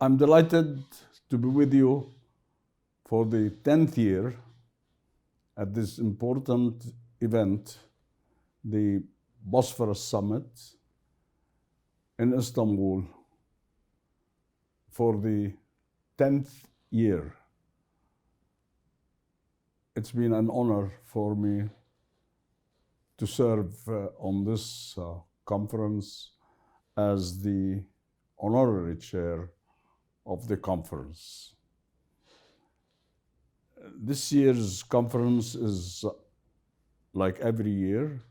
I'm delighted to be with you for the 10th year at this important event, the Bosphorus Summit in Istanbul, for the 10th year. It's been an honor for me to serve on this conference as the honorary chair of the conference. This year's conference is, like every year,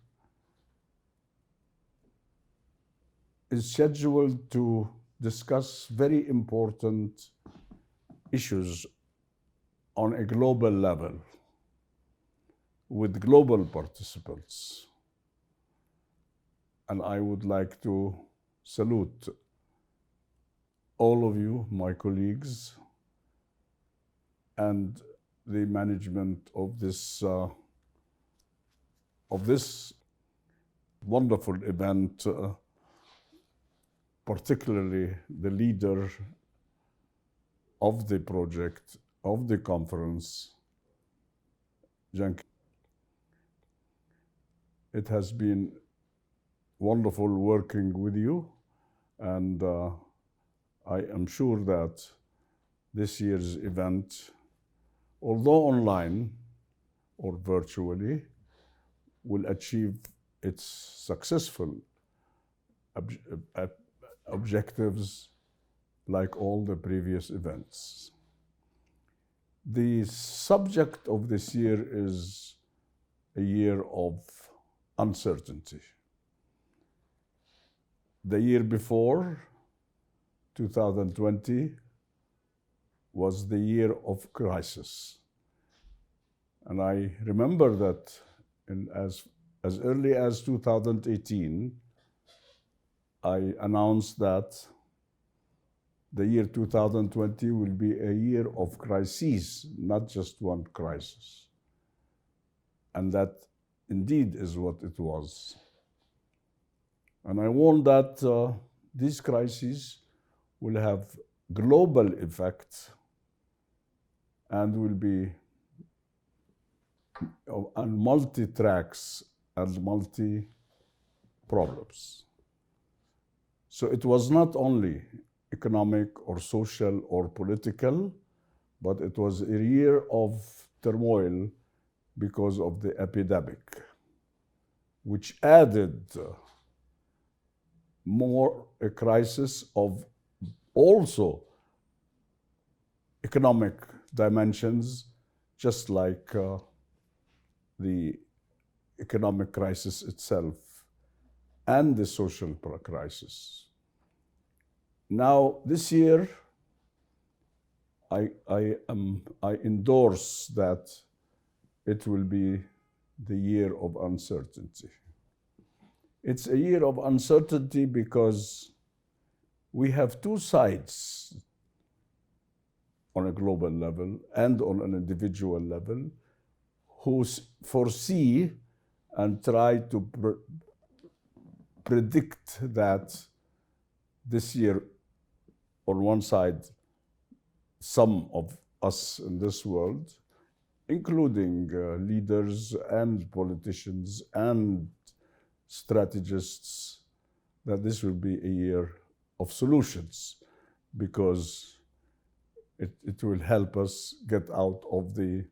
is scheduled to discuss very important issues on a global level with global participants. And I would like to salute all of you, my colleagues, and the management of this wonderful event, particularly the leader of the project, of the conference, Cenk. It has been wonderful working with you, and I am sure that this year's event, although online or virtually, will achieve its successful objectives like all the previous events. The subject of this year is a year of uncertainty. The year before, 2020, was the year of crisis. And I remember that as early as 2018, I announced that the year 2020 will be a year of crises, not just one crisis. And that indeed is what it was. And I warned that these crises will have global effects and will be on multi-tracks and multi-problems. So it was not only economic or social or political, but it was a year of turmoil because of the epidemic, which added more a crisis of also economic dimensions, just like the economic crisis itself and the social crisis. Now, this year, I endorse that it will be the year of uncertainty. It's a year of uncertainty because we have two sides on a global level and on an individual level who foresee and try to predict that this year, on one side, some of us in this world, including leaders and politicians and strategists, that this will be a year of solutions because it will help us get out of the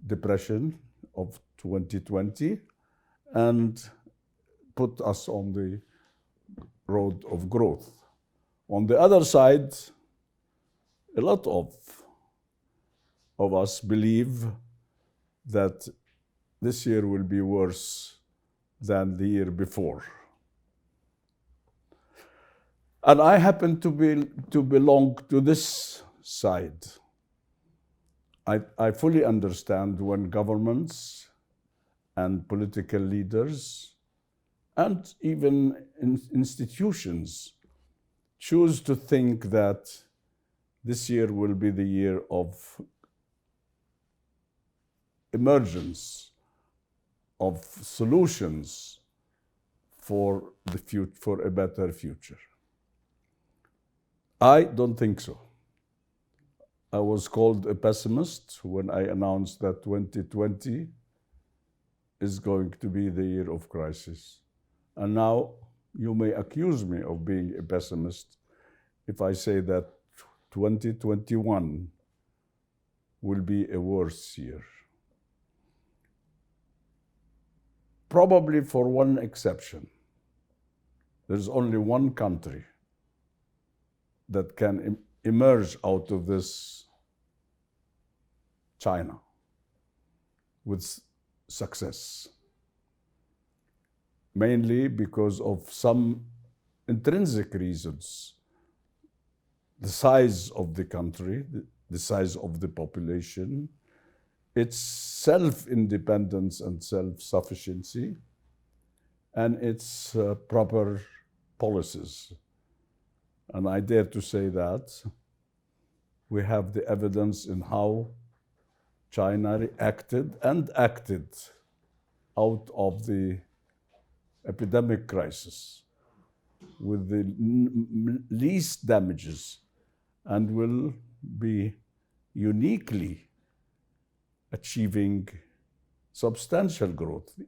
depression of 2020 and put us on the road of growth. On the other side, a lot of us believe that this year will be worse than the year before. And I happen to belong to this side. I fully understand when governments and political leaders and even institutions choose to think that this year will be the year of emergence, of solutions for a better future. I don't think so. I was called a pessimist when I announced that 2020 is going to be the year of crisis. And now you may accuse me of being a pessimist if I say that 2021 will be a worse year. Probably for one exception. There's only one country that can emerge out of this, China, with success. Mainly because of some intrinsic reasons. The size of the country, the size of the population, its self-independence and self-sufficiency, and its proper policies. And I dare to say that we have the evidence in how China reacted and acted out of the epidemic crisis with the least damages, and will be uniquely achieving substantial growth,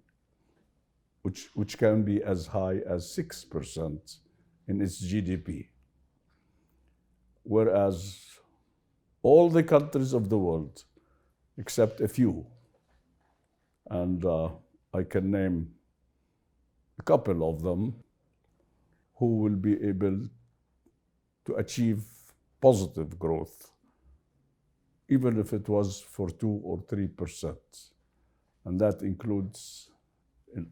which can be as high as 6% in its GDP. Whereas all the countries of the world, except a few, and I can name a couple of them, who will be able to achieve positive growth, even if it was for 2 or 3%. And that includes,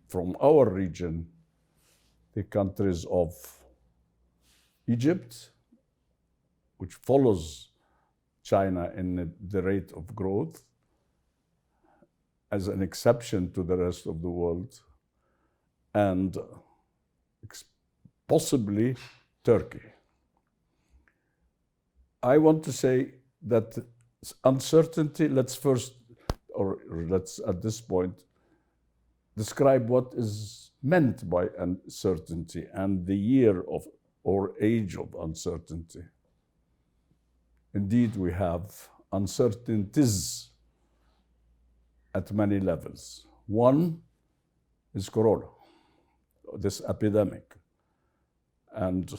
from our region, the countries of Egypt, which follows China in the rate of growth, as an exception to the rest of the world, and possibly Turkey. I want to say that uncertainty, let's at this point describe what is meant by uncertainty and the year of or age of uncertainty. Indeed, we have uncertainties at many levels. One is Corona, this epidemic. And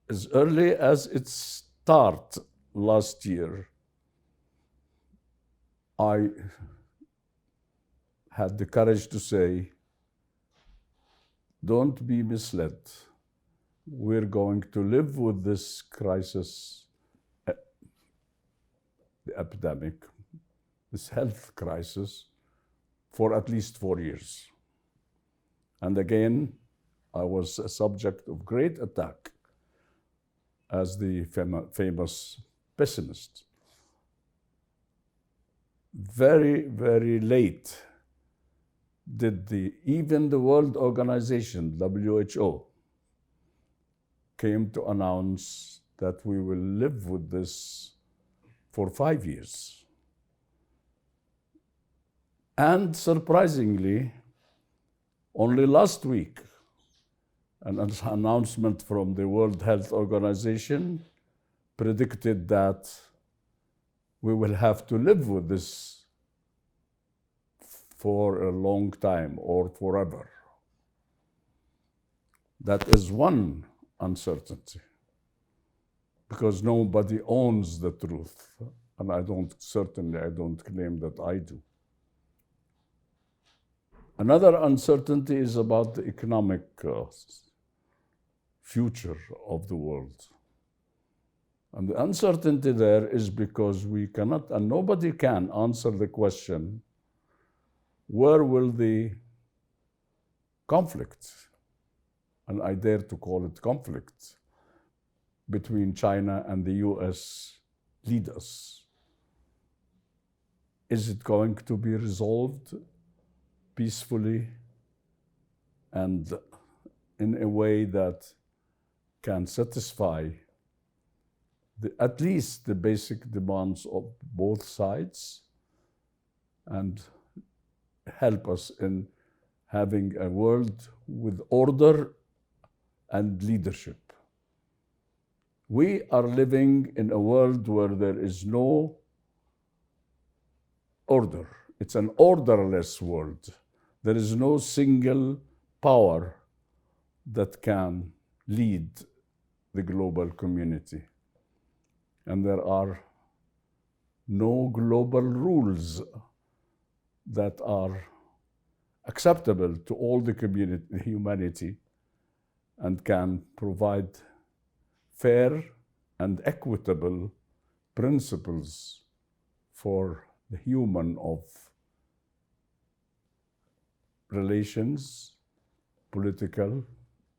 as early as its start last year, I had the courage to say, don't be misled. We're going to live with this crisis, the epidemic, this health crisis, for at least 4 years. And again, I was a subject of great attack as the famous pessimist. Very, very late did even the World Organization, WHO, came to announce that we will live with this for 5 years. And surprisingly, only last week, an announcement from the World Health Organization predicted that we will have to live with this for a long time or forever. That is one uncertainty, because nobody owns the truth, and I don't claim that I do. Another uncertainty is about the economic future of the world. And the uncertainty there is because we cannot, and nobody can answer the question, where will the conflict, and I dare to call it conflict, between China and the US lead us? Is it going to be resolved peacefully and in a way that can satisfy at least the basic demands of both sides and help us in having a world with order and leadership? We are living in a world where there is no order. It's an orderless world. There is no single power that can lead the global community. And there are no global rules that are acceptable to all the community, humanity, and can provide fair and equitable principles for the human of relations, political,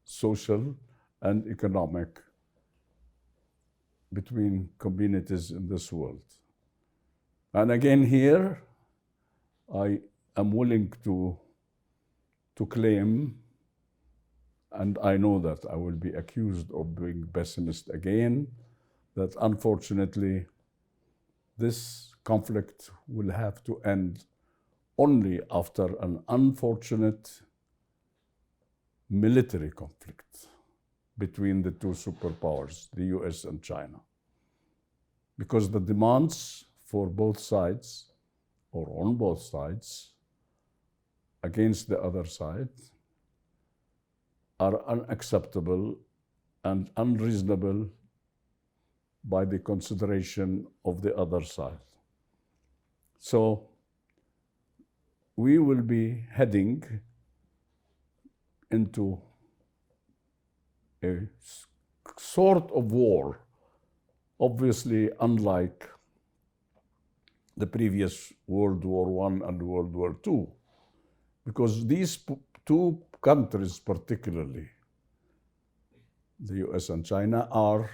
social, and economic between communities in this world. And again here, I am willing to claim, and I know that I will be accused of being pessimist again, that unfortunately this conflict will have to end only after an unfortunate military conflict between the two superpowers, the US and China. Because the demands for both sides, or on both sides, against the other side, are unacceptable and unreasonable by the consideration of the other side. So we will be heading into a sort of war, obviously unlike the previous World War I and World War II, because these two countries particularly, the US and China, are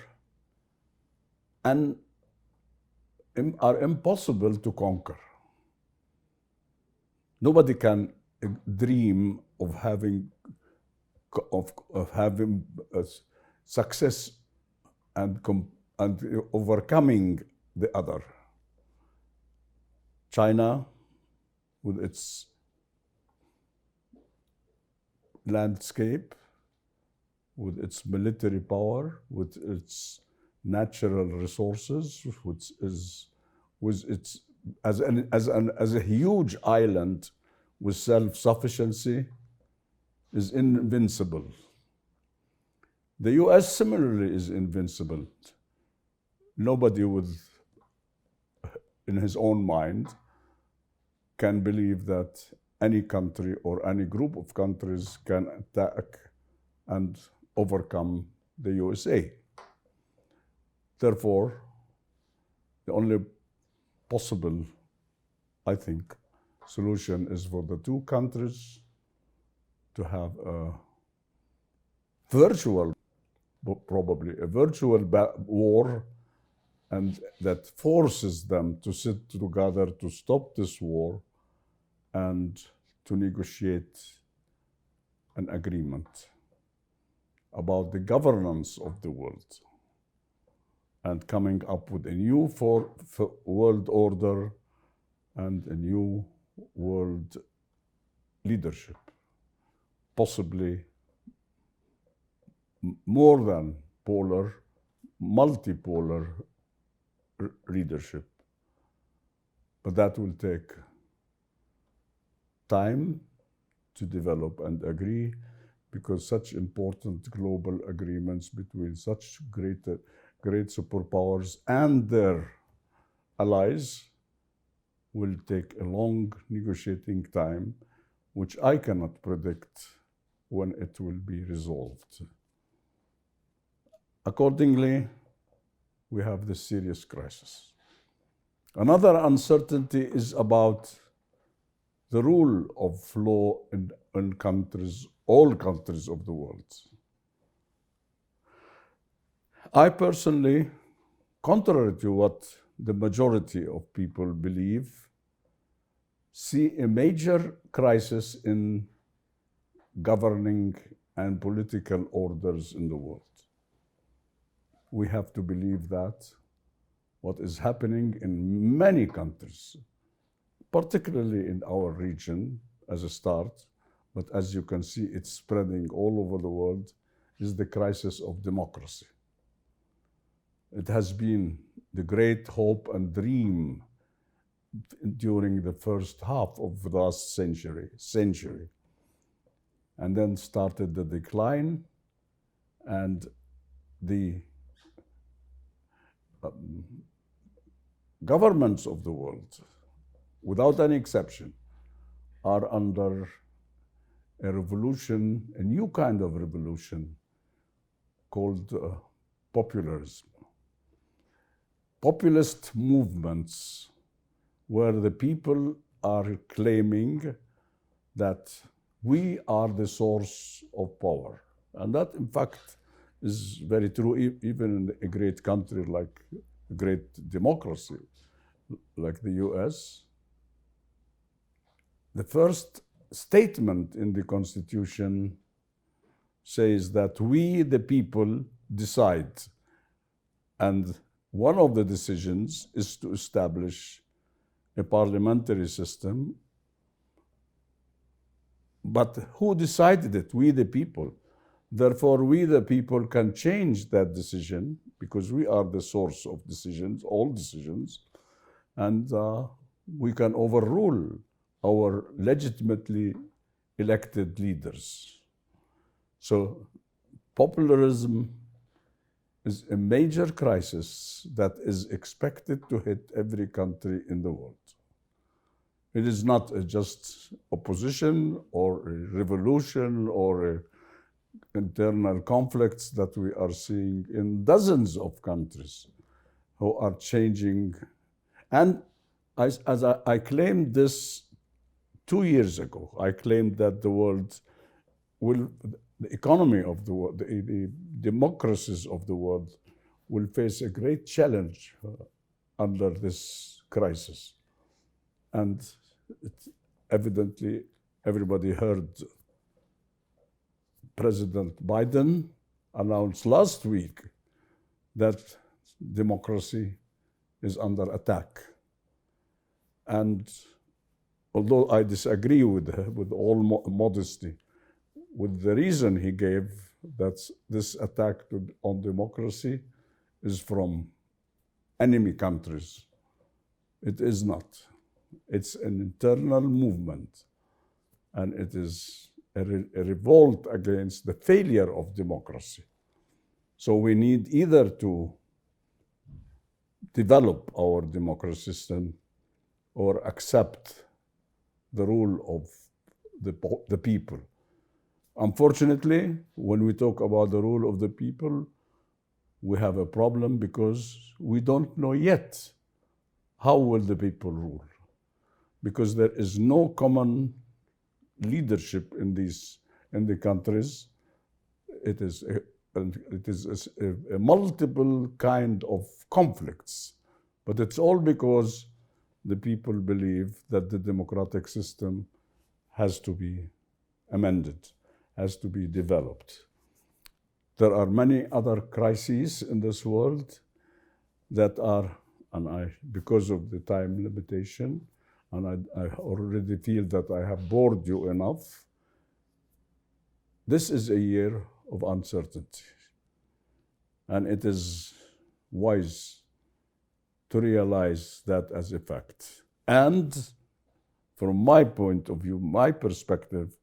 impossible to conquer. Nobody can dream of having success and overcoming the other. China, with its landscape, with its military power, with its natural resources, which is as a huge island with self-sufficiency, is invincible. The US similarly is invincible. Nobody in his own mind can believe that any country or any group of countries can attack and overcome the USA. Therefore, the only possible, I think, solution is for the two countries to have a virtual, probably a virtual war, and that forces them to sit together to stop this war and to negotiate an agreement about the governance of the world and coming up with a new world order and a new world leadership, possibly more than polar, multipolar leadership. But that will take time to develop and agree, because such important global agreements between such great superpowers and their allies will take a long negotiating time, which I cannot predict when it will be resolved. Accordingly, we have this serious crisis. Another uncertainty is about the rule of law in countries, all countries of the world. I personally, contrary to what the majority of people believe, see a major crisis in governing and political orders in the world. We have to believe that what is happening in many countries, particularly in our region as a start, but as you can see, it's spreading all over the world, is the crisis of democracy. It has been the great hope and dream during the first half of the last century. And then started the decline, and the governments of the world, without any exception, are under a revolution, a new kind of revolution called popularism. Populist movements where the people are claiming that we are the source of power. And that, in fact, is very true even in a great country like a great democracy like the US. The first statement in the Constitution says that we, the people, decide. And one of the decisions is to establish a parliamentary system. But who decided it? We, the people. Therefore, we, the people, can change that decision because we are the source of decisions, all decisions, and we can overrule our legitimately elected leaders. So popularism is a major crisis that is expected to hit every country in the world. It is not just opposition or a revolution or internal conflicts that we are seeing in dozens of countries who are changing. And as I claimed this 2 years ago, I claimed that the world will, the economy of the world, the democracies of the world will face a great challenge under this crisis. And evidently, everybody heard President Biden announced last week that democracy is under attack. And although I disagree with all modesty, with the reason he gave that this attack on democracy is from enemy countries. It is not. It's an internal movement, and it is a revolt against the failure of democracy. So we need either to develop our democracy system or accept the rule of the people. Unfortunately, when we talk about the rule of the people, we have a problem because we don't know yet how will the people rule, because there is no common leadership in the countries. It is a multiple kind of conflicts, but it's all because the people believe that the democratic system has to be amended, has to be developed. There are many other crises in this world that are, and because of the time limitation, and I already feel that I have bored you enough, this is a year of uncertainty. And it is wise to realize that as a fact. And from my point of view, my perspective,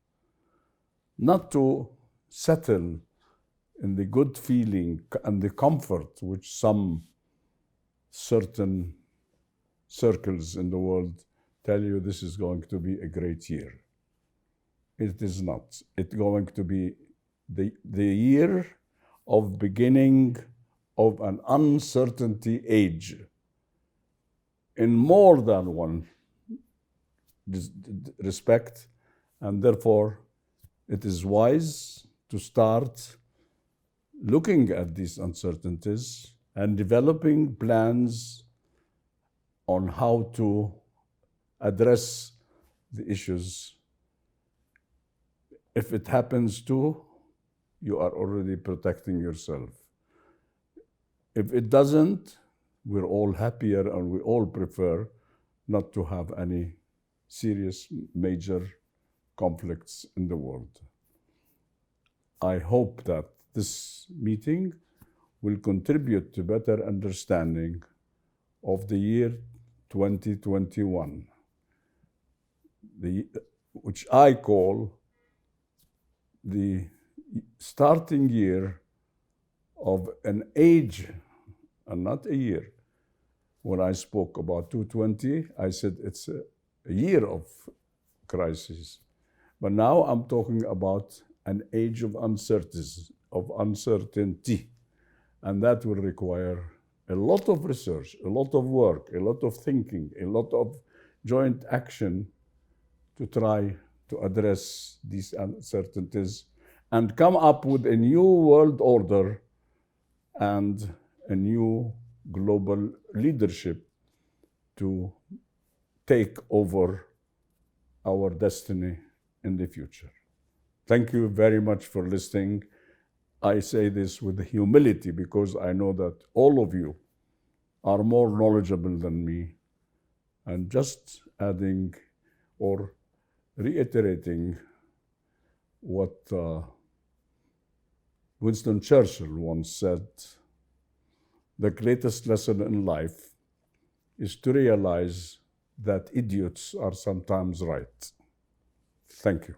not to settle in the good feeling and the comfort which some certain circles in the world tell you this is going to be a great year. It is not. It's going to be the year of beginning of an uncertainty age in more than one respect, and therefore it is wise to start looking at these uncertainties and developing plans on how to address the issues. If it happens to, you are already protecting yourself. If it doesn't, we're all happier and we all prefer not to have any serious major conflicts in the world. I hope that this meeting will contribute to better understanding of the year 2021, which I call the starting year of an age, and not a year. When I spoke about 220, I said it's a year of crisis. But now I'm talking about an age of uncertainty. And that will require a lot of research, a lot of work, a lot of thinking, a lot of joint action to try to address these uncertainties and come up with a new world order and a new global leadership to take over our destiny in the future. Thank you very much for listening. I say this with humility because I know that all of you are more knowledgeable than me, and just adding or reiterating what Winston Churchill once said, the greatest lesson in life is to realize that idiots are sometimes right. Thank you.